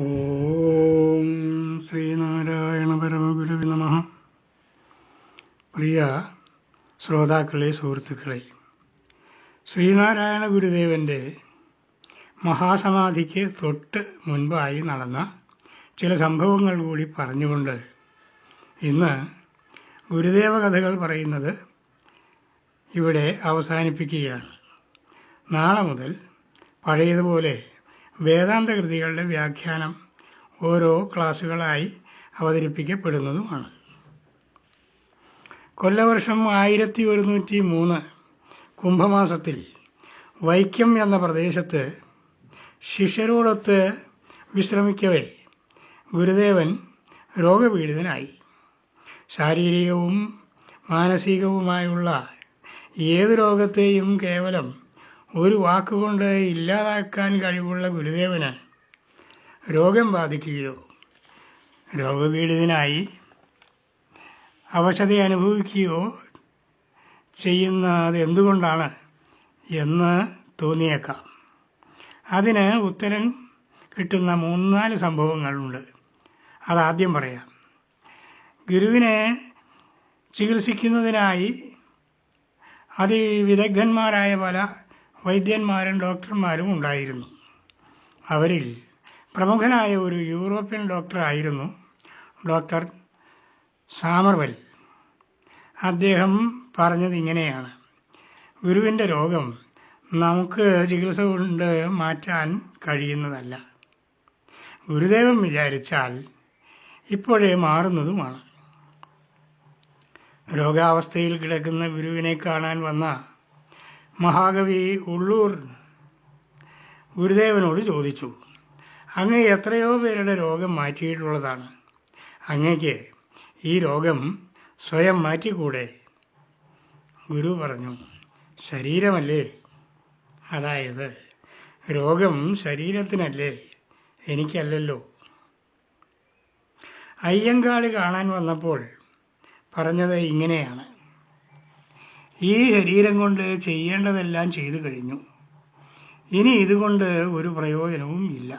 ഓം ശ്രീനാരായണ പരമഗുരുവേ നമഃ. പ്രിയ ശ്രോതാക്കളെ, സുഹൃത്തുക്കളെ, ശ്രീനാരായണ ഗുരുദേവൻ്റെ മഹാസമാധിക്ക് തൊട്ട് മുൻപായി നടന്ന ചില സംഭവങ്ങൾ കൂടി പറഞ്ഞുകൊണ്ട് ഇന്ന് ഗുരുദേവ കഥകൾ പറയുന്നത് ഇവിടെ അവസാനിപ്പിക്കുകയാണ്. നാളെ മുതൽ പഴയതുപോലെ വേദാന്ത കൃതികളുടെ വ്യാഖ്യാനം ഓരോ ക്ലാസ്സുകളായി അവതരിപ്പിക്കപ്പെടുന്നതുമാണ്. കൊല്ലവർഷം 1103 കുംഭമാസത്തിൽ വൈക്കം എന്ന പ്രദേശത്ത് ശിഷ്യരോടൊത്ത് വിശ്രമിക്കവേ ഗുരുദേവൻ രോഗപീഡിതനായി. ശാരീരികവും മാനസികവുമായുള്ള ഏത് രോഗത്തെയും കേവലം ഒരു വാക്കുകൊണ്ട് ഇല്ലാതാക്കാൻ കഴിവുള്ള ഗുരുദേവന് രോഗം ബാധിക്കുകയോ രോഗപീഡിതനായി അവശത അനുഭവിക്കുകയോ ചെയ്യുന്നത് എന്തുകൊണ്ടാണ് എന്ന് തോന്നിയേക്കാം. അതിന് ഉത്തരം കിട്ടുന്ന 3-4 സംഭവങ്ങളുണ്ട്. അതാദ്യം പറയാം. ഗുരുവിനെ ചികിത്സിക്കുന്നതിനായി അതിവിദഗ്ധന്മാരായ പല വൈദ്യന്മാരും ഡോക്ടർമാരും ഉണ്ടായിരുന്നു. അവരിൽ പ്രമുഖനായ ഒരു യൂറോപ്യൻ ഡോക്ടറായിരുന്നു ഡോക്ടർ സാമർവെൽ. അദ്ദേഹം പറഞ്ഞത് ഇങ്ങനെയാണ്: ഗുരുവിൻ്റെ രോഗം നമുക്ക് ചികിത്സ കൊണ്ട് മാറ്റാൻ കഴിയുന്നതല്ല. ഗുരുദേവൻ വിചാരിച്ചാൽ ഇപ്പോഴേ മാറുന്നതുമാണ്. രോഗാവസ്ഥയിൽ കിടക്കുന്ന ഗുരുവിനെ കാണാൻ വന്ന മഹാകവി ഉള്ളൂർ ഗുരുദേവനോട് ചോദിച്ചു, അങ്ങ് എത്രയോ പേരുടെ രോഗം മാറ്റിയിട്ടുള്ളതാണ്. അങ്ങയ്ക്ക് ഈ രോഗം സ്വയം മാറ്റിക്കൂടെ? ഗുരു പറഞ്ഞു, ശരീരമല്ലേ, അതായത് രോഗം ശരീരത്തിനല്ലേ, എനിക്കല്ലല്ലോ. അയ്യങ്കാളി കാണാൻ വന്നപ്പോൾ പറഞ്ഞത് ഇങ്ങനെയാണ്: ഈ ശരീരം കൊണ്ട് ചെയ്യേണ്ടതെല്ലാം ചെയ്തു കഴിഞ്ഞു, ഇനി ഇതുകൊണ്ട് ഒരു പ്രയോജനവും ഇല്ല.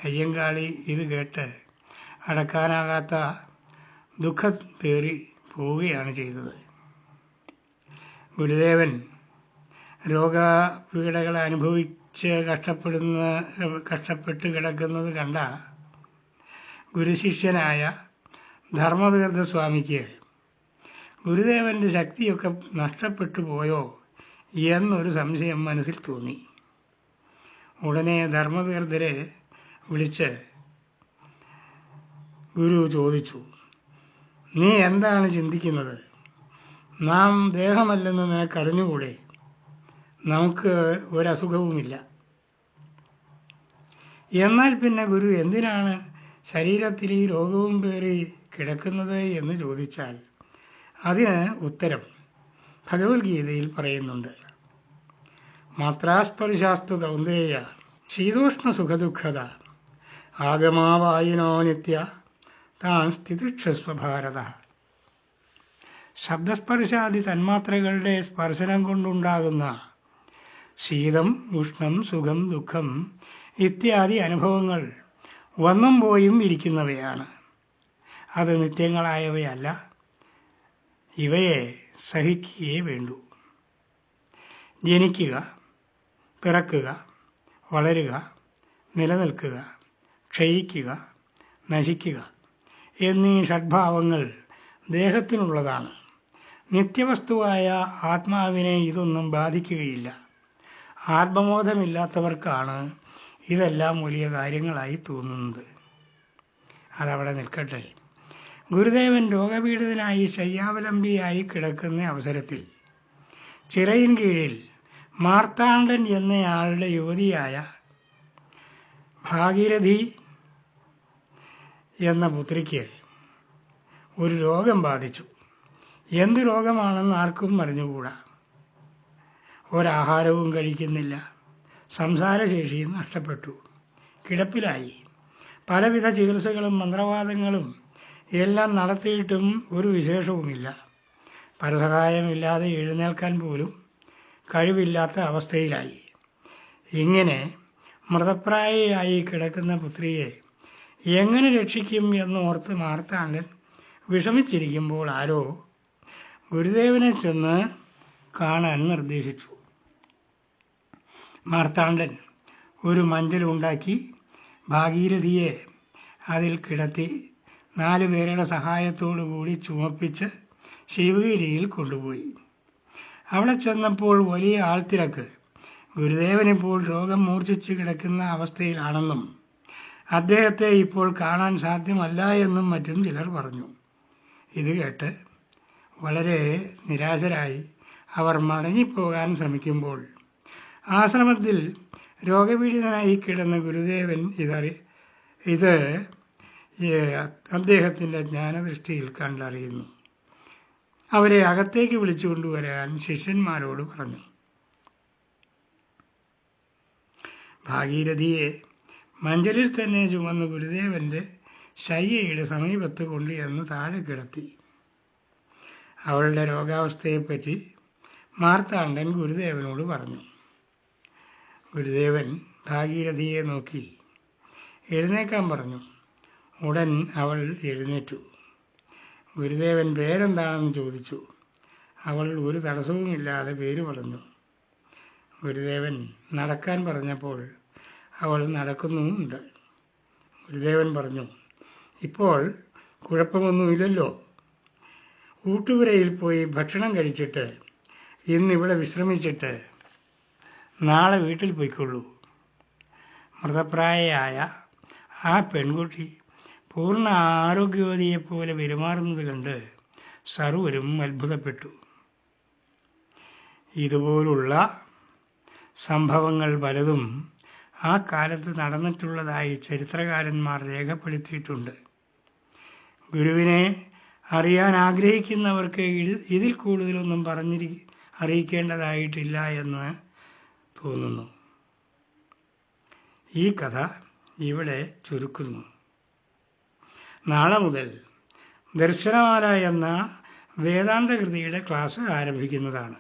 അയ്യങ്കാളി ഇത് കേട്ട് അടക്കാനാകാത്ത ദുഃഖത്തേറി പോവുകയാണ് ചെയ്തത്. ഗുരുദേവൻ രോഗപീഠകൾ അനുഭവിച്ച് കഷ്ടപ്പെട്ട് കിടക്കുന്നത് കണ്ട ഗുരുശിഷ്യനായ ധർമ്മതീർത്ഥ സ്വാമിക്ക് ഗുരുദേവൻ്റെ ശക്തിയൊക്കെ നഷ്ടപ്പെട്ടു പോയോ എന്നൊരു സംശയം മനസ്സിൽ തോന്നി. ഉടനെ ധർമ്മതീർത്ഥരെ വിളിച്ച് ഗുരു ചോദിച്ചു, നീ എന്താണ് ചിന്തിക്കുന്നത്? നാം ദേഹമല്ലെന്ന് നിനക്കറിഞ്ഞുകൂടെ? നമുക്ക് ഒരസുഖവുമില്ല. എന്നാൽ പിന്നെ ഗുരു എന്തിനാണ് ശരീരത്തിൽ ഈ രോഗവും പേറി കിടക്കുന്നത് എന്ന് ചോദിച്ചാൽ അതിന് ഉത്തരം ഭഗവത്ഗീതയിൽ പറയുന്നുണ്ട്. മാത്രാസ്പർശാസ്തു കൗന്ദേയ ശീതോഷ്ണ സുഖദുഃഖത ആഗമാവായിനോ നിത്യ താൻ സ്ഥിതിക്ഷസ്വ ഭാരത. ശബ്ദസ്പർശാദി തന്മാത്രകളുടെ സ്പർശനം കൊണ്ടുണ്ടാകുന്ന ശീതം, ഉഷ്ണം, സുഖം, ദുഃഖം ഇത്യാദി അനുഭവങ്ങൾ വന്നും പോയും ഇരിക്കുന്നവയാണ്. അത് നിത്യങ്ങളായവയല്ല. ഇവയെ സഹിക്കുകയേ വേണ്ടൂ. ജനിക്കുക, പിറക്കുക, വളരുക, നിലനിൽക്കുക, ക്ഷയിക്കുക, നശിക്കുക എന്നീ ഷഡ്ഭാവങ്ങൾ ദേഹത്തിനുള്ളതാണ്. നിത്യവസ്തുവായ ആത്മാവിനെ ഇതൊന്നും ബാധിക്കുകയില്ല. ആത്മബോധമില്ലാത്തവർക്കാണ് ഇതെല്ലാം വലിയ കാര്യങ്ങളായി തോന്നുന്നത്. അതവിടെ നിൽക്കട്ടെ. ഗുരുദേവൻ രോഗപീഡിതനായി ശയ്യാവലംബിയായി കിടക്കുന്ന അവസരത്തിൽ ചിറയിൻ കീഴിൽ മാർത്താണ്ഡൻ എന്നയാളുടെ യുവതിയായ ഭാഗീരഥി എന്ന പുത്രിക്ക് ഒരു രോഗം ബാധിച്ചു. എന്തു രോഗമാണെന്ന് ആർക്കും അറിഞ്ഞുകൂടാ. ഒരാഹാരവും കഴിക്കുന്നില്ല. സംസാരശേഷിയും നഷ്ടപ്പെട്ടു. കിടപ്പിലായി. പലവിധ ചികിത്സകളും മന്ത്രവാദങ്ങളും എല്ലാം നടത്തിയിട്ടും ഒരു വിശേഷവുമില്ല. പരസഹായമില്ലാതെ എഴുന്നേൽക്കാൻ പോലും കഴിവില്ലാത്ത അവസ്ഥയിലായി. ഇങ്ങനെ മൃതപ്രായയായി കിടക്കുന്ന പുത്രിയെ എങ്ങനെ രക്ഷിക്കും എന്നോർത്ത് മാർത്താണ്ഡൻ വിഷമിച്ചിരിക്കുമ്പോൾ ആരോ ഗുരുദേവനെ ചെന്ന് കാണാൻ നിർദ്ദേശിച്ചു. മാർത്താണ്ഡൻ ഒരു മഞ്ചലുണ്ടാക്കി ഭാഗീരഥിയെ അതിൽ കിടത്തി 4 പേരുടെ സഹായത്തോടു കൂടി ചുമപ്പിച്ച് ശിവഗിരിയിൽ കൊണ്ടുപോയി. അവിടെ ചെന്നപ്പോൾ വലിയ ആൾത്തിരക്ക്. ഗുരുദേവനിപ്പോൾ രോഗം മൂർച്ഛിച്ച് കിടക്കുന്ന അവസ്ഥയിലാണെന്നും അദ്ദേഹത്തെ ഇപ്പോൾ കാണാൻ സാധ്യമല്ല എന്നും മറ്റും ചിലർ പറഞ്ഞു. ഇത് കേട്ട് വളരെ നിരാശരായി അവർ മടങ്ങിപ്പോകാൻ ശ്രമിക്കുമ്പോൾ ആശ്രമത്തിൽ രോഗപീഡിതനായി കിടന്ന ഗുരുദേവൻ ഇത് അദ്ദേഹത്തിൻ്റെ ജ്ഞാനദൃഷ്ടിയിൽ കണ്ടറിയുന്നു. അവരെ അകത്തേക്ക് വിളിച്ചു കൊണ്ടുവരാൻ ശിഷ്യന്മാരോട് പറഞ്ഞു. ഭാഗീരഥിയെ മഞ്ചലിൽ തന്നെ ചുമന്ന് ഗുരുദേവൻ്റെ ശയ്യയുടെ സമീപത്ത് കൊണ്ടുചെന്ന് താഴെ കിടത്തി. അവളുടെ രോഗാവസ്ഥയെപ്പറ്റി മാർത്താണ്ഡൻ ഗുരുദേവനോട് പറഞ്ഞു. ഗുരുദേവൻ ഭാഗീരഥിയെ നോക്കി എഴുന്നേക്കാൻ പറഞ്ഞു. ഉടൻ അവൾ എഴുന്നേറ്റു. ഗുരുദേവൻ പേരെന്താണെന്ന് ചോദിച്ചു. അവൾ ഒരു തടസ്സവുമില്ലാതെ പേര് പറഞ്ഞു. ഗുരുദേവൻ നടക്കാൻ പറഞ്ഞപ്പോൾ അവൾ നടക്കുന്നുമുണ്ട്. ഗുരുദേവൻ പറഞ്ഞു, ഇപ്പോൾ കുഴപ്പമൊന്നുമില്ലല്ലോ. ഊട്ടുപുരയിൽ പോയി ഭക്ഷണം കഴിച്ചിട്ട് ഇന്നിവിടെ വിശ്രമിച്ചിട്ട് നാളെ വീട്ടിൽ പോയിക്കൊള്ളൂ. മൃതപ്രായയായ ആ പെൺകുട്ടി പൂർണ്ണ ആരോഗ്യവതിയെപ്പോലെ പെരുമാറുന്നത് കണ്ട് സർവരും അത്ഭുതപ്പെട്ടു. ഇതുപോലുള്ള സംഭവങ്ങൾ പലതും ആ കാലത്ത് നടന്നിട്ടുള്ളതായി ചരിത്രകാരന്മാർ രേഖപ്പെടുത്തിയിട്ടുണ്ട്. ഗുരുവിനെ അറിയാൻ ആഗ്രഹിക്കുന്നവർക്ക് ഇതിൽ കൂടുതലൊന്നും അറിയിക്കേണ്ടതായിട്ടില്ല എന്ന് തോന്നുന്നു. ഈ കഥ ഇവിടെ ചുരുക്കുന്നു. നാളെ മുതൽ ദർശനമാല എന്ന വേദാന്തകൃതിയുടെ ക്ലാസ് ആരംഭിക്കുന്നതാണ്.